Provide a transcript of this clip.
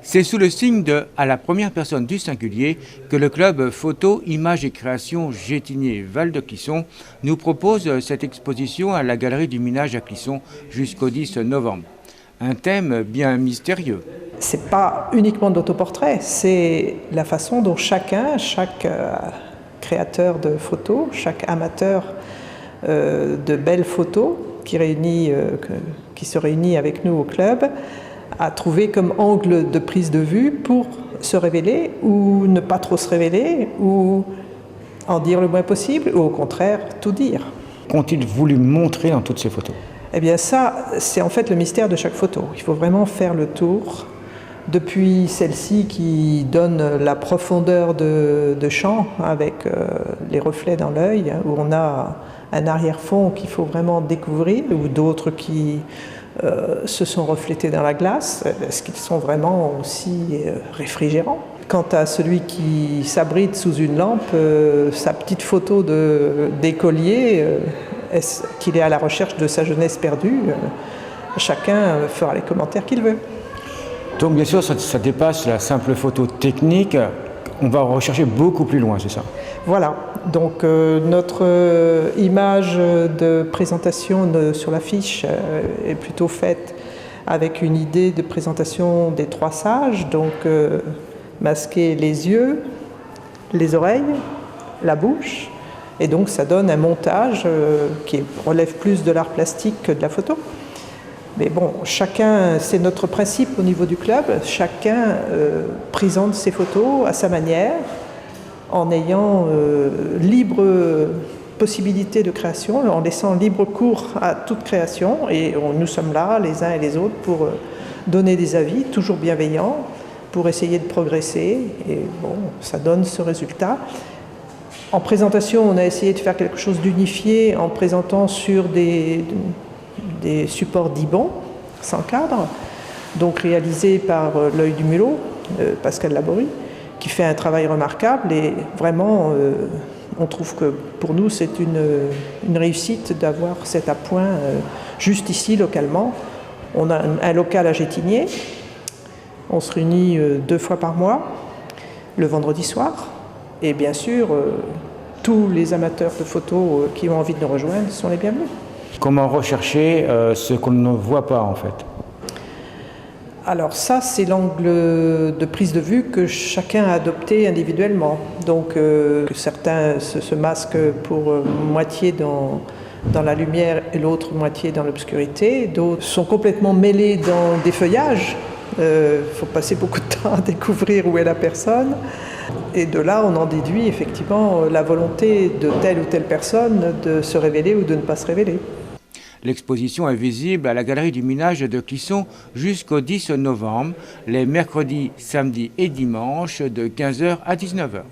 C'est sous le signe de « à la première personne du singulier » que le club photo, images et création Gétinier Val de Clisson nous propose cette exposition à la Galerie du Minage à Clisson jusqu'au 10 novembre. Un thème bien mystérieux. C'est pas uniquement de l'autoportrait, c'est la façon dont chaque créateur de photos, chaque amateur de belles photos qui se réunit avec nous au club, a trouvé comme angle de prise de vue pour se révéler ou ne pas trop se révéler ou en dire le moins possible ou au contraire tout dire. Qu'ont-ils voulu montrer dans toutes ces photos? Eh bien ça, c'est en fait le mystère de chaque photo. Il faut vraiment faire le tour. Depuis celle-ci qui donne la profondeur de champ avec les reflets dans l'œil, où on a un arrière-fond qu'il faut vraiment découvrir, ou d'autres qui se sont reflétés dans la glace, parce qu'ils sont vraiment aussi réfrigérants. Quant à celui qui s'abrite sous une lampe, sa petite photo d'écolier, est-ce qu'il est à la recherche de sa jeunesse perdue? Chacun fera les commentaires qu'il veut. Donc bien sûr, ça dépasse la simple photo technique, on va rechercher beaucoup plus loin, c'est ça? Voilà, donc notre image de présentation sur l'affiche est plutôt faite avec une idée de présentation des trois sages, donc masquer les yeux, les oreilles, la bouche, et donc ça donne un montage qui relève plus de l'art plastique que de la photo. Mais bon, chacun, c'est notre principe au niveau du club, chacun présente ses photos à sa manière, en ayant libre possibilité de création, en laissant libre cours à toute création. Et nous sommes là, les uns et les autres, pour donner des avis, toujours bienveillants, pour essayer de progresser. Et bon, ça donne ce résultat. En présentation, on a essayé de faire quelque chose d'unifié en présentant sur des supports d'Ibon, sans cadre, donc réalisé par l'œil du mulot, Pascal Laborie, qui fait un travail remarquable et vraiment, on trouve que pour nous c'est une réussite d'avoir cet appoint juste ici, localement. On a un local à Gétinier, on se réunit 2 fois par mois, le vendredi soir, et bien sûr, tous les amateurs de photos qui ont envie de nous rejoindre sont les bienvenus. Comment rechercher ce qu'on ne voit pas en fait? Alors ça, c'est l'angle de prise de vue que chacun a adopté individuellement. Donc que certains se masquent pour moitié dans la lumière et l'autre moitié dans l'obscurité. D'autres sont complètement mêlés dans des feuillages. Faut passer beaucoup de temps à découvrir où est la personne. Et de là, on en déduit effectivement la volonté de telle ou telle personne de se révéler ou de ne pas se révéler. L'exposition est visible à la Galerie du Minage de Clisson jusqu'au 10 novembre, les mercredis, samedis et dimanches de 15h à 19h.